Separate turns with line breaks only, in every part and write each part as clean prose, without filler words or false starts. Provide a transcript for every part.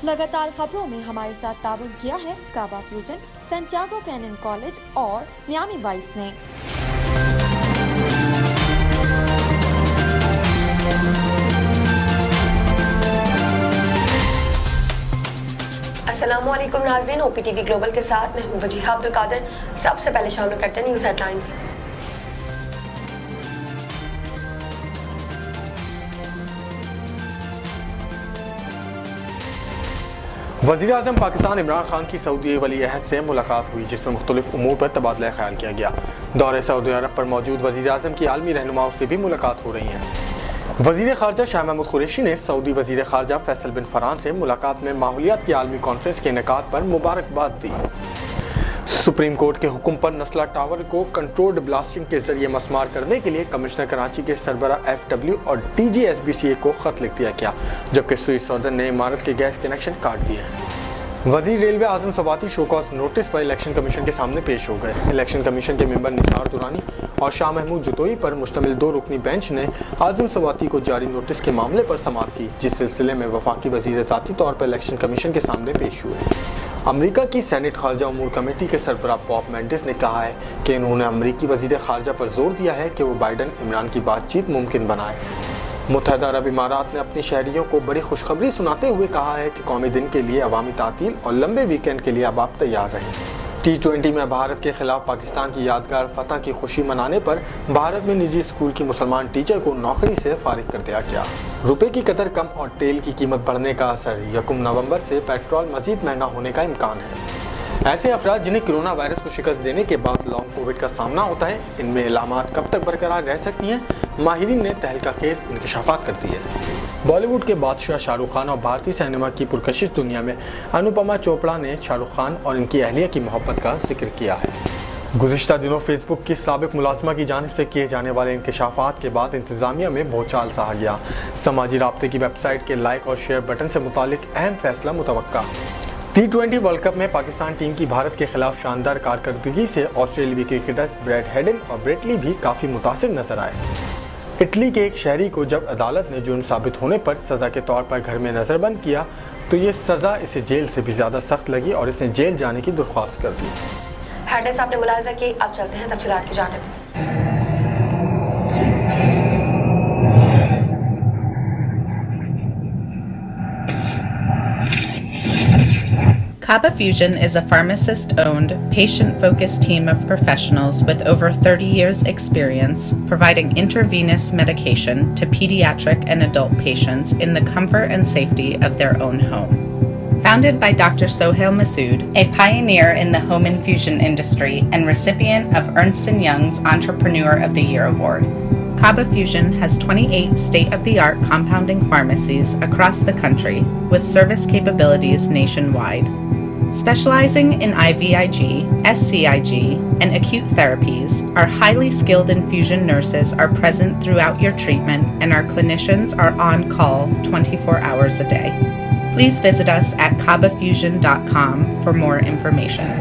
लगातार खबरों में हमारे साथ ताबन किया है काबा फ्यूजन, सैंटियागो कैनन कॉलेज और मियामी वाइस ने।
अस्सलामुअलैकुम नाज़रीन, OPTV ग्लोबल के साथ मैं हूं वजीहा अब्दुल कादिर। सबसे पहले शामिल करते हैं न्यूज़ हेडलाइंस।
वज़ीर-ए-आज़म पाकिस्तान इमरान खान की सऊदी वली अहद से मुलाकात हुई, जिसमें मुख्तलिफ उमूर पर तबादला ख्याल किया गया। दौरे सऊदी अरब पर मौजूद वज़ीर-ए-आज़म की आलमी रहनुमाओं से भी मुलाकात हो रही है। वज़ीर ख़ारजा शाह महमूद कुरैशी ने सऊदी वज़ीर ख़ारजा फैसल बिन फरहान से मुलाकात में माहौलियात की आलमी कॉन्फ्रेंस के इनेकाद पर मुबारकबाद दी। सुप्रीम कोर्ट के हुक्म पर नस्ला टावर को कंट्रोल्ड ब्लास्टिंग के जरिए मस्मार करने के लिए कमिश्नर कराची के सरबरा FW और DG SBCA को खत लिख दिया गया, जबकि स्विस सौदन ने इमारत के गैस कनेक्शन काट दिए हैं। वज़ीर रेलवे आज़म सवाती शोकॉज नोटिस पर इलेक्शन कमीशन के सामने पेश हो गए। इलेक्शन कमीशन के मेंबर निसार दुरानी और शाह महमूद जुतोई पर मुश्तमिल 2 रुकनी बेंच ने आज़म सवाती को जारी नोटिस के मामले पर समाअत की, जिस सिलसिले में वफाकी वज़ीर ज़ाती तौर पर इलेक्शन कमीशन के सामने पेश हुए। अमेरिका की सेनेट खारजा उमूर कमेटी के सरबराह बॉब मेंडिस ने कहा है कि इन्होंने अमेरिकी वज़ीर खारजा पर जोर दिया है कि वो बाइडन इमरान की बातचीत मुमकिन बनाए। मुत्तहदा अरब इमारात ने अपनी शहरियों को बड़ी खुशखबरी सुनाते हुए कहा है कि कौमी दिन के लिए अवामी तातील और लंबे वीकेंड के लिए अब आप तैयार रहें। T20 में भारत के खिलाफ पाकिस्तान की यादगार फतह की खुशी मनाने पर भारत में निजी स्कूल की मुसलमान टीचर को नौकरी से फारिग कर दिया गया। रुपए की कदर कम और तेल की कीमत बढ़ने का असर, 1 नवंबर से पेट्रोल मजीद महंगा होने का इम्कान है। ऐसे अफराद जिन्हें कोरोना वायरस को शिकस्त देने के बाद लॉन्ग कोविड का सामना होता है, इनमें इलामात कब तक बरकरार रह सकती हैं, माहिरीन ने तहलका खेज इंकशाफात कर दी है। बॉलीवुड के बादशाह शाहरुख खान और भारतीय सिनेमा की पुरकशिश दुनिया में अनुपमा चोपड़ा ने शाहरुख खान और इनकी अहलिया की मोहब्बत का जिक्र किया है। गुज़िश्ता दिनों फेसबुक की साबिक मुलाजिमा की जानिब से किए जाने वाले इंकशाफात के बाद इंतज़ामिया में भूचाल सहा गया। समाजी राब्ते की वेबसाइट के लाइक और शेयर बटन से मुतालिक अहम फैसला मुतवक्का। T20 वर्ल्ड कप में पाकिस्तान टीम की भारत के खिलाफ शानदार कारकर्दगी से ऑस्ट्रेलियाई क्रिकेटर्स ब्रैड हेडन और ब्रेटली भी काफ़ी मुतासिर नजर आए। इटली के एक शहरी को जब अदालत ने जुर्म साबित होने पर सज़ा के तौर पर घर में नज़रबंद किया तो ये सज़ा इसे जेल से भी ज़्यादा सख्त लगी और इसने जेल जाने की दरख्वास्त कर दी।
हेडलाइंस आपने मुलाहिजा की, अब चलते हैं तफसीलात की जानिब।
Kaba Fusion is a pharmacist-owned, patient-focused team of professionals with over 30 years' experience providing intravenous medication to pediatric and adult patients in the comfort and safety of their own home. Founded by Dr. Sohail Masood, a pioneer in the home infusion industry and recipient of Ernst & Young's Entrepreneur of the Year award, Kaba Fusion has 28 state-of-the-art compounding pharmacies across the country with service capabilities nationwide. Specializing in IVIG, SCIG, and acute therapies, our highly skilled infusion nurses are present throughout your treatment and our clinicians are on call 24 hours a day. Please visit us at kabafusion.com for more information.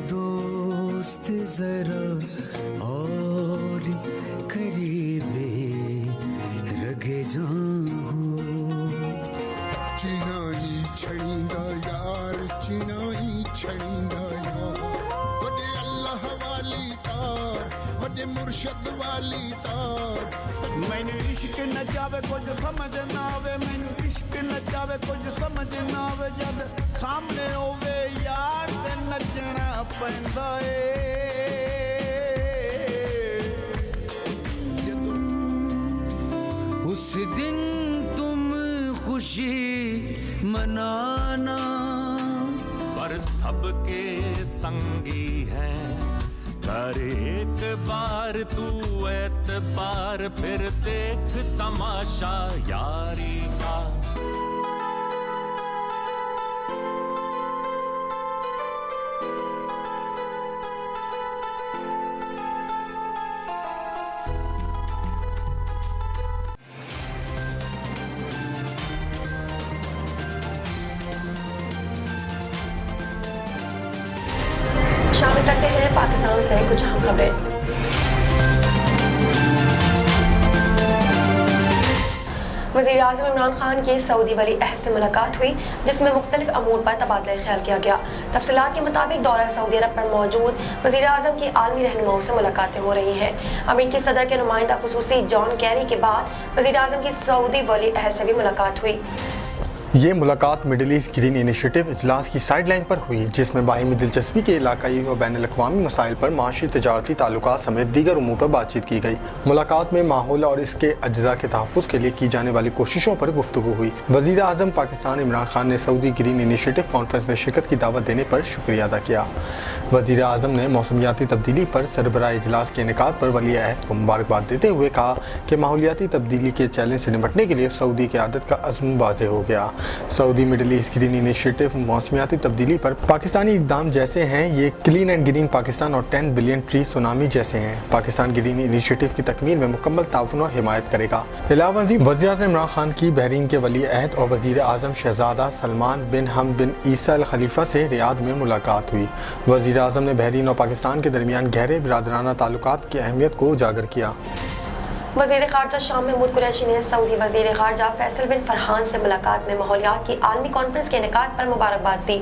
दोस्त जरा और करीबे रगे जाऊं चिनाई छड़ींदा यार चिनाई छड़ींदा यार वदे अल्लाह वाली तार वदे मुर्शद वाली तार मैंने इश्क न जावे कुछ समझ ना आवे मैंने इश्क न जावे कुछ समझ ना आवे जब सामने होवे यार ते नचना पैंदा उस दिन तुम खुशी मनाना
पर सबके संगी हैं कर एक बार तू एतबार फिर देख तमाशा यारी का
शामिल करते हैं पाकिस्तान से कुछ अहम खबरें। वज़ीर आज़म इमरान खान की सऊदी वली अहद से मुलाकात हुई, जिसमें मुख्तलिफ अमूर पर तबादला ख्याल किया गया। तफसीलात के मुताबिक दौरा सऊदी अरब पर मौजूद वज़ीर आज़म की आलमी रहनुमाओं से मुलाकातें हो रही हैं। अमरीकी सदर के नुमाइंदा खुसूसी जॉन कैरी के बाद वज़ीर आज़म की सऊदी वली अहद से भी मुलाकात हुई।
ये मुलाकात मिडिल ईस्ट ग्रीन इनिशिएटिव इजलास की साइडलाइन पर हुई, जिसमें बाहिमी दिलचस्पी के इलाकाई व बैन अल-अक़वामी मसाइल पर माशी तजारती ताल्लुकात समेत दीगर उमूर पर बातचीत की गई। मुलाकात में माहौल और इसके अज्जा के तहफ़्फ़ुज़ के लिए की जाने वाली कोशिशों पर गुफ्तगू हुई। वज़ीर आज़म पाकिस्तान इमरान खान ने सऊदी ग्रीन इनिशिएटिव कॉन्फ्रेंस में शिरकत की दावत देने पर शुक्रिया अदा किया। वज़ीर आज़म ने मौसमियाती तब्दीली पर सरबराह इजलास के इनेकाद पर वली अहद को मुबारकबाद देते हुए कहा कि माहौलियाती तब्दीली के चैलेंज से निपटने के लिए सऊदी क़यादत का अज़्म वाज़ेह हो गया। Saudi Middle East Green Initiative मौसमियाती तब्दीली पर पाकिस्तानी इक़दाम जैसे हैं, ये क्लीन एंड ग्रीन पाकिस्तान और 10 बिलियन ट्री सुनामी जैसे हैं। पाकिस्तान ग्रीन इनिशिएटिव की तकमील में मुकम्मल ताउन और हिमायत करेगा। इलावा वज़ीर आज़म इमरान खान की बहरीन के वली अहद और वज़ीर आज़म शहज़ादा सलमान बिन हम बिन ईसा अल खलीफा से रियाद में मुलाकात हुई। वज़ीर आज़म ने बहरीन और पाकिस्तान के दरमियान गहरे बिरादराना ताल्लुकात की अहमियत को उजागर किया।
वज़ीर ख़ारजा शाह महमूद कुरैशी ने सऊदी वज़ीर ख़ारजा फैसल बिन फरहान से मुलाकात में माहौलियात की आलमी कॉन्फ्रेंस के इनेकाद पर मुबारकबाद दी।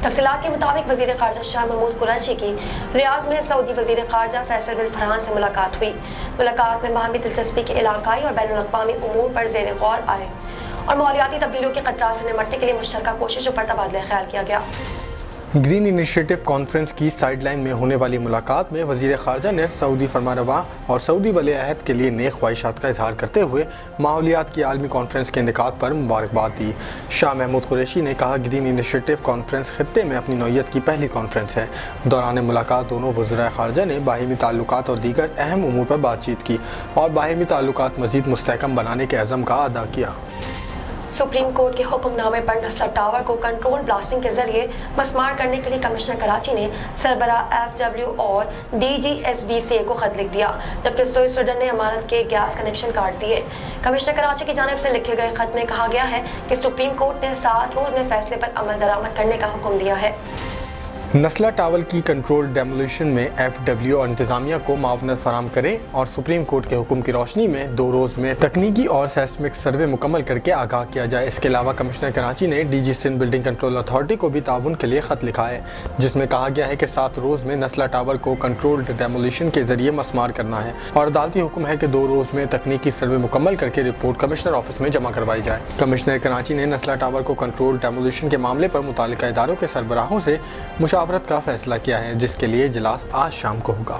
तफसीलात के मुताबिक वज़ीर ख़ारजा शाह महमूद कुरैशी की रियाद में सऊदी वज़ीर ख़ारजा फैसल बिन फरहान से मुलाकात हुई। मुलाकात में बाहमी दिलचस्पी के इलाकाई और बैन अल-अक़वामी उमूर पर ज़ेर गौर आए और माहौलियाती तब्दीलियों के ख़तरात से निपटने के लिए मुश्तरका कोशिशों पर तबादला ख्याल किया गया।
ग्रीन इनिशिएटिव कॉन्फ्रेंस की साइडलाइन में होने वाली मुलाकात में वज़ीर ख़ारजा ने सऊदी फरमारवा और सऊदी वली अहद के लिए नेक ख्वाहिशात का इजहार करते हुए माहौलियात की आलमी कॉन्फ्रेंस के इनेकाद पर मुबारकबाद दी। शाह महमूद कुरैशी ने कहा, ग्रीन इनिशिएटिव कॉन्फ्रेंस खित्ते में अपनी नौइयत की पहली कॉन्फ्रेंस है। दौरान मुलाकात दोनों वज़ीर ख़ारजा ने बाहिमी ताल्लुकात और दीगर अहम उमूर पर बातचीत की और बाहिमी ताल्लुकात मज़ीद मुस्तहकम बनाने के अज़म का अदा किया।
सुप्रीम कोर्ट के हुक्मनामे पर नस्ला टावर को कंट्रोल ब्लास्टिंग के जरिए मस्मार करने के लिए कमिश्नर कराची ने सरबराह FW और DGSBCA को खत लिख दिया, जबकि स्वीडन ने इमारत के गैस कनेक्शन काट दिए। कमिश्नर कराची की जानिब से लिखे गए खत में कहा गया है कि सुप्रीम कोर्ट ने 7 रोज में फैसले पर अमल दरामद करने का हुक्म दिया है।
नस्ला टावर की कंट्रोल डेमोलिशन में FW और इंतजामिया को मावनत फराम करें और सुप्रीम कोर्ट के हुक्म की रोशनी में 2 रोज़ में तकनीकी और सेस्मिक सर्वे मुकम्मल करके आगाह किया जाए। इसके अलावा कमिश्नर कराची ने DG Sindh building control authority को भी ताउन के लिए ख़त लिखा है, जिसमें कहा गया है कि 7 रोज़ में नस्ला टावर को कंट्रोल डेमोलिशन के जरिए मस्मार करना है और अदालती हुक्म है कि 2 रोज़ में तकनीकी सर्वे मुकम्मल करके रिपोर्ट कमिश्नर ऑफिस में जमा करवाई जाए। कमिश्नर कराची ने नस्ला टावर को कंट्रोल डेमोलिशन के मामले पर मुतालिका इदारों के सरबराहों से मुशावरत का फैसला किया है, जिसके लिए इजलास आज शाम को होगा।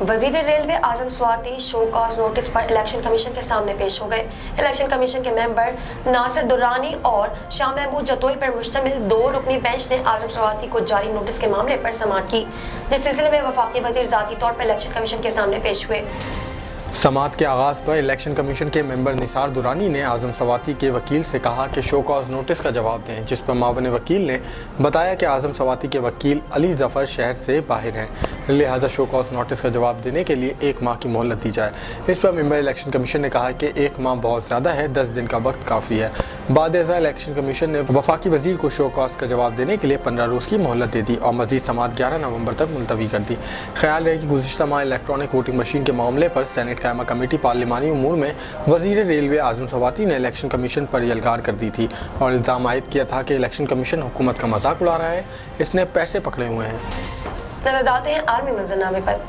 वजीर रेलवे आजम स्वाति शो कॉज नोटिस पर इलेक्शन कमीशन के सामने पेश हो गए। इलेक्शन कमीशन के मेंबर नासिर दुर्रानी और शाह महमूद जतोई पर मुश्तमिल 2 रुकनी बेंच ने आजम स्वाति को जारी नोटिस के मामले पर समाअत की, जिस सिलसिले में वफाकी वजीर ज़ाती तौर पर इलेक्शन कमीशन के सामने पेश हुए।
समाअत के आगाज़ पर इलेक्शन कमीशन के मेंबर निसार दुरानी ने आजम सवाती के वकील से कहा कि शो कॉज नोटिस का जवाब दें, जिस पर मावन वकील ने बताया कि आजम सवाती के वकील अली जफ़र शहर से बाहर हैं, लिहाजा शो कॉज नोटिस का जवाब देने के लिए 1 माह की मोहलत दी जाए। इस पर मेंबर इलेक्शन कमीशन ने कहा कि 1 माह बहुत ज़्यादा है, 10 दिन का वक्त काफ़ी है। बाद इलेक्शन कमीशन ने वफाकी वजीर को शो कॉज का जवाब देने के लिए 15 रोज़ की मोहलत दे दी और मजीद समाअत 11 नवंबर तक मुलतवी कर दी। ख्याल रहे कि गुज़िश्ता माह इलेक्ट्रॉनिक वोटिंग मशीन के मामले पर सेनेट कायमा कमेटी पार्लिमानी उमूर में वजीर रेलवे आजम सवाती ने इलेक्शन कमीशन पर यलगार कर दी थी और इल्ज़ाम आयद किया था कि इलेक्शन कमीशन हुकूमत का मजाक उड़ा रहा है, इसने पैसे पकड़े हुए हैं।
नजर डालते हैं आलमी मंजरनामे पर।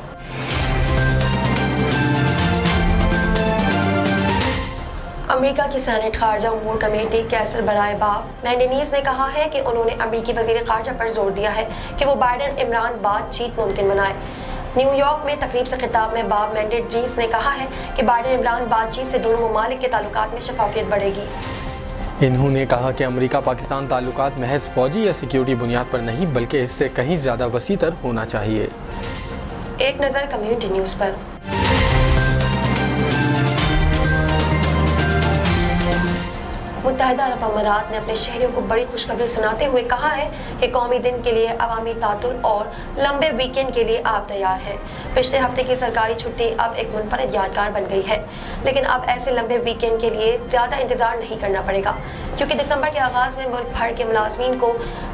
अमेरिका की सेनेट खारजा उमूर कमेटी कैसर बराए बाब मैंडेनीज ने कहा है कि उन्होंने अमेरिकी वजीर खारजा पर जोर दिया है कि वो बाइडेन इमरान बातचीत मुमकिन बनाए। न्यूयॉर्क में तकरीब से खिताब में बाब मैंडेनीज ने कहा है कि बाइडेन इमरान बातचीत से दोनों ममालिक के ताल्लुकात में शफाफियत बढ़ेगी।
इन्होंने कहा कि अमेरिका पाकिस्तान ताल्लुकात महज फौजी या सिक्योरिटी बुनियाद पर नहीं बल्कि इससे कहीं ज़्यादा वसीतर होना चाहिए।
एक नज़र कम्युनिटी न्यूज़ पर। मुत्तहिदा अरब अमारात ने अपने शहरियों को बड़ी खुशखबरी सुनाते हुए कहा है कि कौमी दिन के लिए अवामी तातुल और लंबे वीकेंड के लिए आप तैयार हैं। पिछले हफ्ते की सरकारी छुट्टी अब एक मुनफरद यादगार बन गई है, लेकिन अब ऐसे लंबे वीकेंड के लिए ज़्यादा इंतजार नहीं करना पड़ेगा, क्योंकि दिसंबर के आगाज़ में मुल्क भर के मुलाजमीन को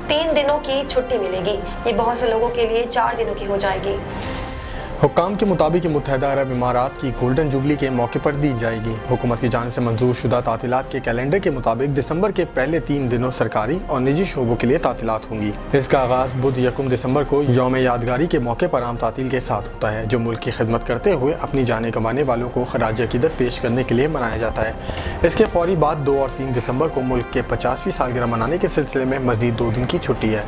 3 दिनों की छुट्टी मिलेगी। ये बहुत से लोगों के लिए 4 दिनों की हो जाएगी।
हुक्काम के मुताबिक मुत्तहिदा अरब इमारात की गोल्डन जुबली के मौके पर दी जाएगी। हुकूमत की जानिब से मंजूर शुदा तातीलात के कैलेंडर के मुताबिक दिसंबर के पहले 3 दिनों सरकारी और निजी शोबों के लिए तातीलात होंगी। इसका आगाज़ बुध 1 दिसंबर को यौम यादगारी के मौके पर आम तातील के साथ होता है, जो मुल्क की खिदमत करते हुए अपनी जानें गंवाने वालों को खराज अकीदत पेश करने के लिए मनाया जाता है। इसके फौरी बाद 2 और 3 दिसंबर को मुल्क के 50वीं सालगिरह मनाने के सिलसिले में मजीद 2 दिन की छुट्टी है।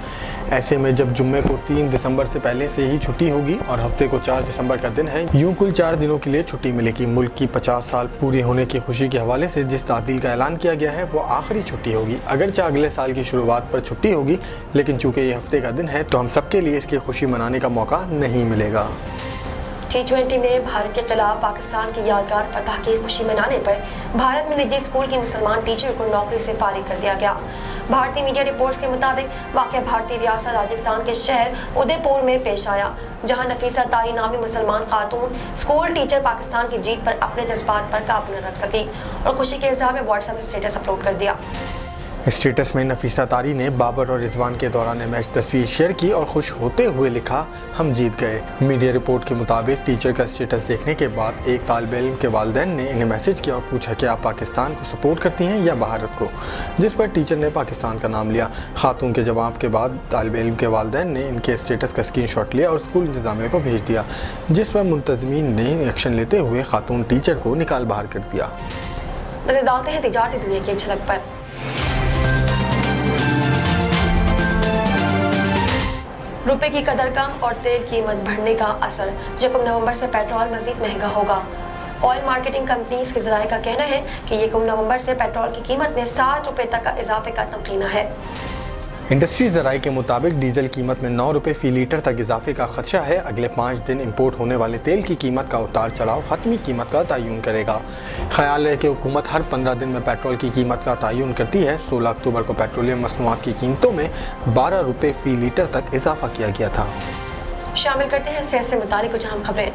ऐसे में जब जुम्मे को 3 दिसंबर से पहले से ही छुट्टी होगी और हफ्ते को 4 दिसंबर का दिन है, यूं कुल 4 दिनों के लिए छुट्टी मिलेगी। मुल्क की 50 साल पूरे होने की खुशी के हवाले से जिस तातील का ऐलान किया गया है वो आखिरी छुट्टी होगी। अगरचे अगले साल की शुरुआत पर छुट्टी होगी, लेकिन चूंकि ये हफ्ते का दिन है तो हम सबके लिए इसकी खुशी मनाने का मौका नहीं मिलेगा।
T20 में भारत के खिलाफ पाकिस्तान की यादगार फतह की खुशी मनाने पर भारत में निजी स्कूल की मुसलमान टीचर को नौकरी से फारिग कर दिया गया। भारतीय मीडिया रिपोर्ट्स के मुताबिक वाक़या भारतीय रियासत राजस्थान के शहर उदयपुर में पेश आया, जहां नफीसा तारी नामी मुसलमान खातून स्कूल टीचर पाकिस्तान की जीत पर अपने जज्बात पर काबू न रख सकी और खुशी के इज़हार में व्हाट्सएप स्टेटस अपलोड कर दिया।
स्टेटस में नफीसा तारी ने बाबर और रिजवान के दौरान मैच तस्वीर शेयर की और खुश होते हुए लिखा, हम जीत गए। मीडिया रिपोर्ट के मुताबिक टीचर का स्टेटस देखने के बाद एक तालिब इल्म के वालिदैन ने इन्हें मैसेज किया और पूछा कि आप पाकिस्तान को सपोर्ट करती हैं या भारत को, जिस पर टीचर ने पाकिस्तान का नाम लिया। खातून के जवाब के बाद तालिब इल्म के वालिदैन ने इनके स्टेटस का स्क्रीनशॉट लिया और स्कूल इंतजामिया को भेज दिया, जिस पर मुंतज़मीन ने एक्शन लेते हुए खातून टीचर को निकाल बाहर कर दिया।
नजर डालते हैं तिजारती दुनिया की झलक पर। रुपए की कदर कम और तेल कीमत बढ़ने का असर। 1 नवंबर से पेट्रोल मजीद महंगा होगा। ऑयल मार्केटिंग कंपनीज के ज़राए का कहना है कि 1 नवंबर से पेट्रोल की कीमत में 7 रुपए तक का इजाफे का तमकीना है।
इंडस्ट्री ज़राए के मुताबिक डीजल कीमत में 9 रुपये फ़ी लीटर तक इजाफे का खदशा है। अगले 5 दिन इंपोर्ट होने वाले तेल की कीमत का उतार चढ़ाव हतमी कीमत का तयन करेगा। ख्याल है कि हुकूमत हर 15 दिन में पेट्रोल की कीमत का तयन करती है। 16 अक्टूबर को पेट्रोलियम मसनूआत की कीमतों में 12 रुपये फ़ी लीटर तक इजाफा किया गया था।
शामिल करते हैं सेहत से मुतालिक कुछ अहम खबरें।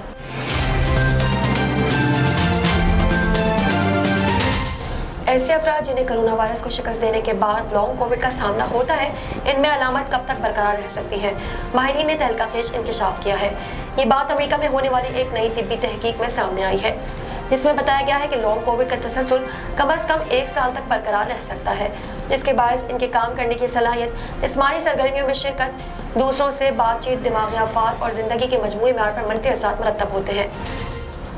ऐसे अफराद जिन्हें कोरोना वायरस को शिकस्त देने के बाद लॉन्ग कोविड का सामना होता है, इनमें अलामत कब तक बरकरार रह सकती है। माहिरीन ने तहलकाखेज इंकशाफ किया है। ये बात अमेरिका में होने वाली एक नई तिब्बी तहकीक में सामने आई है, जिसमें बताया गया है कि लॉन्ग कोविड का तसलसल कम अज़ कम 1 साल तक बरकरार रह सकता है, जिसके बायस इनके काम करने की सलाहियत, जिस्मानी सरगर्मियों में शिरकत, दूसरों से बातचीत, दिमागी आफात और ज़िंदगी के मजमूई मेयार पर मनफी असरात मरतब होते हैं।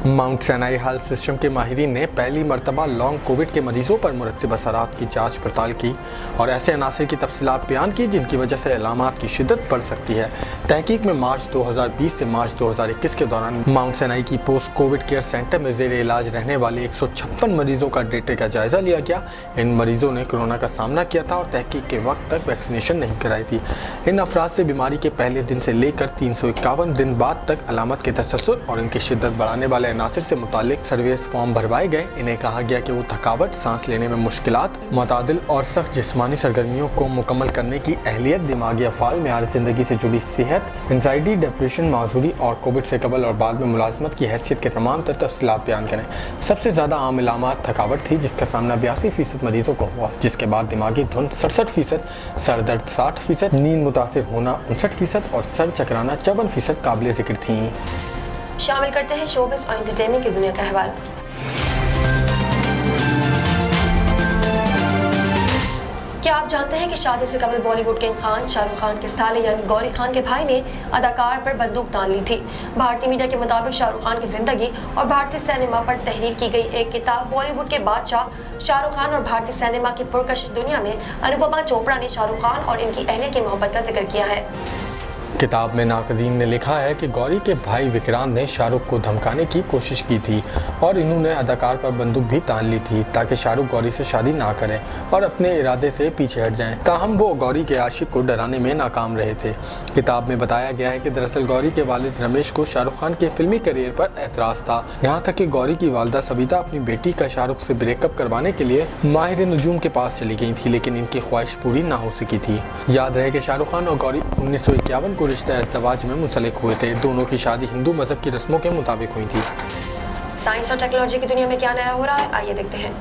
माउंट सैनाई हेल्थ सिस्टम के माहिरीन ने पहली मरतबा लॉन्ग कोविड के मरीजों पर मुरतब असरात की जांच पड़ताल की और ऐसे अनासर की तफसीलात बयान की जिनकी वजह से अलामात की शिद्दत बढ़ सकती है। तहकीक में मार्च 2020 से मार्च 2021 के दौरान माउंट सैनाई की पोस्ट कोविड केयर सेंटर में ज़ेर इलाज रहने वाले 156 मरीजों का डेटे का जायज़ा लिया गया। इन मरीजों ने कोरोना का सामना किया था और तहकीक के वक्त तक वैक्सीनेशन नहीं कराई थी। इन अफराद से बीमारी के पहले दिन से लेकर 351 दिन बाद तक अलामत के तसलसल और इनकी शिद्दत बढ़ाने वाले अनासर से मुतालिक सर्विस फॉर्म भरवाए गए। इन्हें कहा गया कि वो थकावट, सांस लेने में मुश्किलात, मुतअद्दिल और सख्त जिस्मानी सरगर्मियों को मुकम्मल करने की अहलियत, दिमागी अफ़ाल, मेयार ज़िंदगी से जुड़ी सेहत, एंजाइटी, डिप्रेशन, माजूरी और कोविड से कबल और बाद में मुलाजमत की हैसियत के तमाम तर तफसीलात बयान करें। सबसे ज़्यादा आम इलामात थकावट थी, जिसका सामना 82% मरीजों को हुआ, जिसके बाद दिमागी धुंध 67%, सर दर्द 60%, नींद मुतासिर होना 59% और सर चकराना 54% काबिल ज़िक्र थी।
शामिल करते हैं शोबिज़ और एंटरटेनमेंट की दुनिया का अहवाल। क्या आप जानते हैं कि शादी से कबल बॉलीवुड किंग खान शाहरुख खान के साले यानी गौरी खान के भाई ने अदाकार पर बंदूक तान ली थी। भारतीय मीडिया के मुताबिक शाहरुख खान की जिंदगी और भारतीय सिनेमा पर तहरीर की गई एक किताब बॉलीवुड के बादशाह शाहरुख खान और भारतीय सिनेमा की पुरकशिश दुनिया में अनुपमा चोपड़ा ने शाहरुख खान और इनकी अहलिया की मोहब्बत का जिक्र किया है।
किताब में नाकदीन ने लिखा है कि गौरी के भाई विक्रांत ने शाहरुख को धमकाने की कोशिश की थी और इन्होंने अदाकार पर बंदूक भी तान ली थी ताकि शाहरुख गौरी से शादी ना करें और अपने इरादे से पीछे हट जाएं। ताहम वो गौरी के आशिक को डराने में नाकाम रहे थे। किताब में बताया गया है कि दरअसल गौरी के वालिद रमेश को शाहरुख खान के फिल्मी करियर पर एतराज़ था, यहाँ तक कि गौरी की वालदा सविता अपनी बेटी का शाहरुख से ब्रेकअप करवाने के लिए माहिर नजूम के पास चली गई थी, लेकिन इनकी ख्वाहिश पूरी ना हो सकी थी। याद रहे कि शाहरुख खान और गौरी 1951 को रिश्ता इज़्दिवाज में मुंसलिक हुए थे। दोनों की शादी हिंदू मजहब की रस्मों के मुताबिक हुई थी।
साइंस और टेक्नोलॉजी की दुनिया में क्या नया हो रहा है, आइए देखते हैं।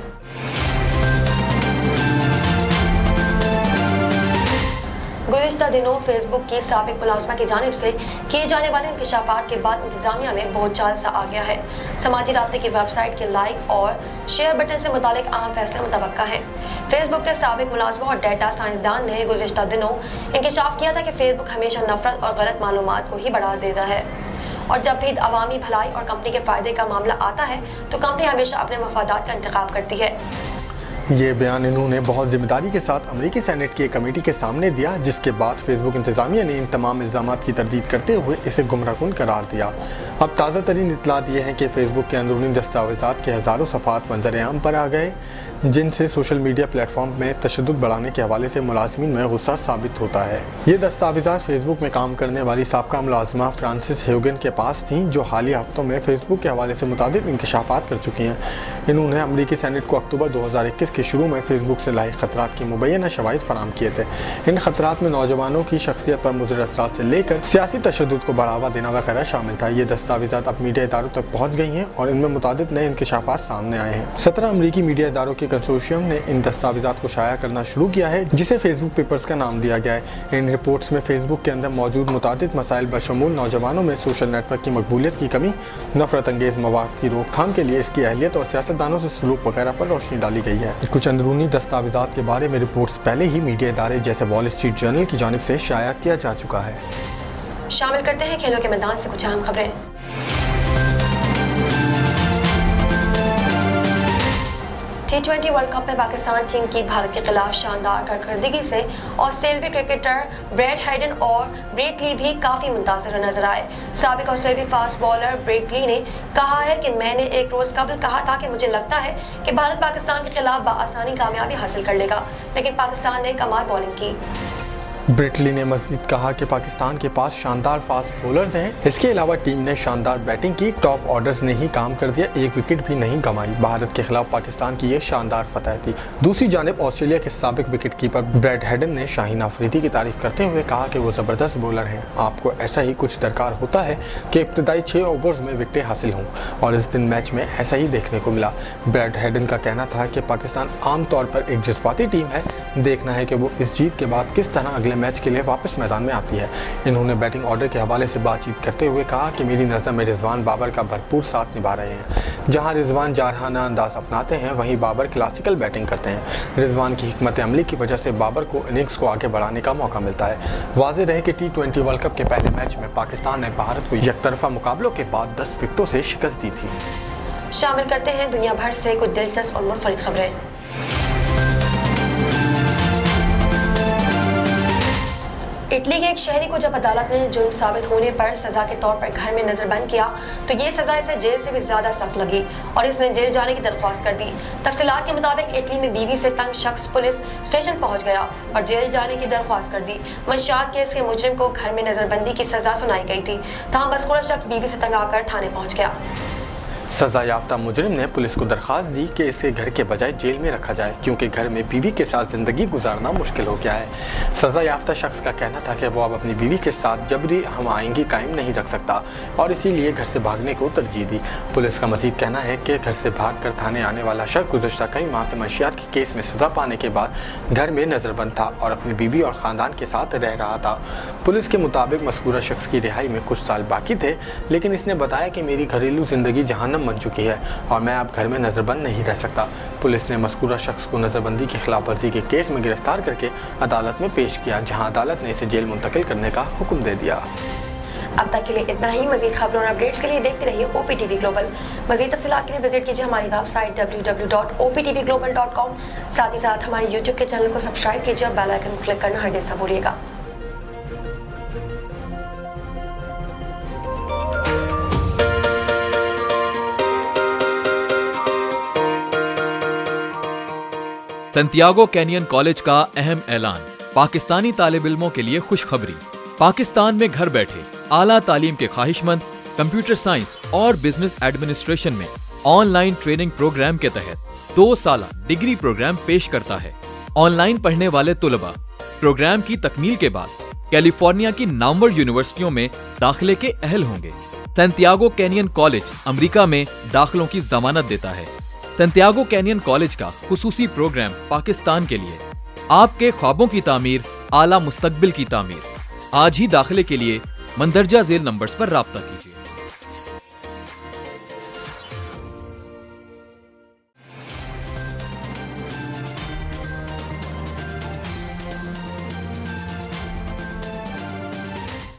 गुज़िश्ता दिनों फेसबुक की साबिक मुलाज़िमा की जानिब से किए जाने वाले इंकशाफात के बाद इंतजामिया में बहुत चाल सा आ गया है। समाजी राब्ते की वेबसाइट के लाइक और शेयर बटन से मुतालिक अहम फैसले मुतवक्का है। फेसबुक के साबिक मुलाज़िम और डेटा साइंसदान ने गुज़िश्ता दिनों इंकशाफ किया था कि फेसबुक हमेशा नफरत और गलत मालूमात को ही बढ़ा देता है और जब भी अवामी भलाई और कंपनी के फ़ायदे का मामला आता है तो कंपनी हमेशा अपने मफादात का इंतखाब करती है।
ये बयान इन्होंने बहुत जिम्मेदारी के साथ अमेरिकी सेनेट की एक कमेटी के सामने दिया, जिसके बाद फेसबुक इंतजामिया ने इन तमाम इल्ज़ामात की तरदीद करते हुए इसे गुमराहकुन करार दिया। अब ताज़ा तरीन इत्तलात ये हैं कि फेसबुक के अंदरूनी दस्तावेज़ात के हज़ारों सफ़ात मंजर-ए-आम पर आ गए, जिनसे सोशल मीडिया प्लेटफॉर्म में तशद्दुद बढ़ाने के हवाले से मुलाज़िमीन में गुस्सा साबित होता है। ये दस्तावेज़ात फेसबुक में काम करने वाली साबका मुलाज़िमा फ्रांसिस ह्यूगन के पास थीं, जो हालिया हफ्तों में फेसबुक के हवाले से मुतादिद इंकशाफात कर चुकी हैं। इन्होंने अमेरिकी सेनेट को अक्टूबर 2021 के शुरू में फेसबुक से लाए खतरात की मुबैना शवाहिद फराम किए थे। इन खतरात में नौजवानों की शख्सियत पर मुज़र असरात से लेकर सियासी तशद्दुद को बढ़ावा देना वगैरह शामिल था। ये दस्तावेज़ात अब मीडिया इदारों तक पहुँच गई हैं और इनमें मुतादिद नए इंकशाफात सामने आए हैं। 17 अमरीकी मीडिया इदारों के कंसोर्शियम ने इन दस्तावेज़ात को शाया करना शुरू किया है, जिसे फेसबुक पेपर्स का नाम दिया गया है। इन रिपोर्ट्स में फेसबुक के अंदर मौजूद मुतादिद मसाइल बशमूल नौजवानों में सोशल नेटवर्क की मकबूलियत की कमी, नफरत अंगेज़ मवाद की रोकथाम के लिए इसकी अहलियत और सियासतदानों से सलूक वगैरह पर रोशनी डाली गई है। कुछ अंदरूनी दस्तावेज़ात के बारे में रिपोर्ट्स पहले ही मीडिया इदारे जैसे वॉल स्ट्रीट जर्नल की जानिब से शाया किया जा चुका है।
शामिल करते हैं खेलों के मैदान से कुछ अहम खबरें। T20 वर्ल्ड कप में पाकिस्तान टीम की भारत के खिलाफ शानदार कारकर्दगी से ऑस्ट्रेलियाई क्रिकेटर ब्रैड हैडन और ब्रेट ली भी काफ़ी मुतासिर नजर आए। साबिक ऑस्ट्रेलियाई फास्ट बॉलर ब्रेट ली ने कहा है कि मैंने एक रोज़ कबल कहा था कि मुझे लगता है कि भारत पाकिस्तान के खिलाफ बाआसानी कामयाबी हासिल कर लेगा, लेकिन पाकिस्तान ने कमाल बॉलिंग की।
ब्रेटली ने मज़ीद कहा कि पाकिस्तान के पास शानदार फास्ट बॉलर्स हैं। इसके अलावा टीम ने शानदार बैटिंग की, टॉप ऑर्डर्स ने ही काम कर दिया, एक विकेट भी नहीं गंवाई। भारत के खिलाफ पाकिस्तान की ये शानदार फतह थी। दूसरी जानिब ऑस्ट्रेलिया के साबिक विकेट कीपर ब्रैड हैडन ने शाहीन आफरीदी की तारीफ करते हुए कहा कि वो ज़बरदस्त बॉलर हैं। आपको ऐसा ही कुछ दरकार होता है कि इब्तदाई 6 ओवर्स में विकेटें हासिल हों, और इस दिन मैच में ऐसा ही देखने को मिला। ब्रैड हैडन का कहना था कि पाकिस्तान आमतौर पर एक जज्बाती टीम है, देखना है कि वो इस जीत के बाद किस तरह अगले मैच के लिए वापस मैदान में आती है। इन्होंने बैटिंग ऑर्डर के हवाले से बातचीत करते हुए कहा कि मेरी नज़र में रिजवान बाबर का भरपूर साथ निभा रहे हैं। जहां रिजवान जारहाना अंदाज अपनाते हैं, वहीं बाबर क्लासिकल बैटिंग करते हैं। रिजवान की हिकमत अमली की वजह से बाबर को इनिंग्स को आगे बढ़ाने का मौका मिलता है। वाज़ेह रहे कि T20 वर्ल्ड कप के पहले मैच में पाकिस्तान ने भारत को एकतरफा मुकाबलों के बाद 10 विकेटों से शिकस्त दी थी।
शामिल करते हैं दुनिया भर से कुछ दिलचस्प और मुनफरिद खबरें। इटली के एक शहरी को जब अदालत ने जुर्म साबित होने पर सजा के तौर पर घर में नजरबंद किया तो ये सजा इसे जेल से भी ज्यादा सख्त लगी और इसने जेल जाने की दरख्वास्त कर दी। तफसीलात के मुताबिक इटली में बीवी से तंग शख्स पुलिस स्टेशन पहुंच गया और जेल जाने की दरख्वास्त कर दी। मंशियात केस के मुजरिम को घर में नजरबंदी की सजा सुनाई गई थी। तमाम मज़कूरा शख्स बीवी से तंग आकर थाने पहुंच गया।
सजा याफ्ता मुजरिम ने पुलिस को दरख्वास्त दी कि इसे घर के बजाय जेल में रखा जाए, क्योंकि घर में बीवी के साथ ज़िंदगी गुजारना मुश्किल हो गया है। सजा याफ्ता शख्स का कहना था कि वो अब अपनी बीवी के साथ जबरी हम आएंगी कायम नहीं रख सकता और इसीलिए घर से भागने को तरजीह दी। पुलिस का मज़ीद कहना है कि घर से भाग कर थाने आने वाला शख्स गुज़श्ता कई माह से मंशियात के केस में सज़ा पाने के बाद घर में नज़रबंद था और अपनी बीवी और ख़ानदान के साथ रह रहा था। पुलिस के मुताबिक मज़कूरा शख्स की रिहाई में कुछ साल बाकी थे, लेकिन इसने बताया कि मेरी घरेलू ज़िंदगी जहन्नम बन चुकी है और मैं अब घर में नज़रबंद नहीं रह सकता। पुलिस ने मज़कूरा शख्स को नज़रबंदी की खिलाफ वर्जी के केस में गिरफ्तार करके अदालत में पेश किया, जहां अदालत ने इसे जेल मुंतकिल करने का हुक्म दे दिया।
अब तक के लिए इतना ही। मज़ीद खबरों और अपडेट्स के लिए देखते रहिए OPTV ग्लोबल। मज़ीद तफसीलात के लिए विजिट कीजिए हमारी वेबसाइट www.optvglobal.com। साथ ही साथ हमारे YouTube के चैनल को सब्सक्राइब कीजिए और बेल आइकन को क्लिक करना हरगिज़ ना भूलिएगा।
सैंटियागो कैनियन कॉलेज का अहम ऐलान, पाकिस्तानी तालिब इल्मों के लिए खुशखबरी। पाकिस्तान में घर बैठे आला तालीम के ख्वाहिशमंद कंप्यूटर साइंस और बिजनेस एडमिनिस्ट्रेशन में ऑनलाइन ट्रेनिंग प्रोग्राम के तहत 2 साला डिग्री प्रोग्राम पेश करता है। ऑनलाइन पढ़ने वाले तुलबा प्रोग्राम की तकमील के बाद कैलिफोर्निया की नामवर यूनिवर्सिटियों में दाखिले के अहल होंगे। सैंटियागो कैनियन कॉलेज अमेरिका में दाखिलों की जमानत देता है। सैंटियागो कैनियन कॉलेज का खुसूसी प्रोग्राम पाकिस्तान के लिए, आपके ख्वाबों की तामीर, आला मुस्तकबिल की तामीर। आज ही दाखिले के लिए मंदरजा झेल नंबर्स पर राब्ता कीजिए।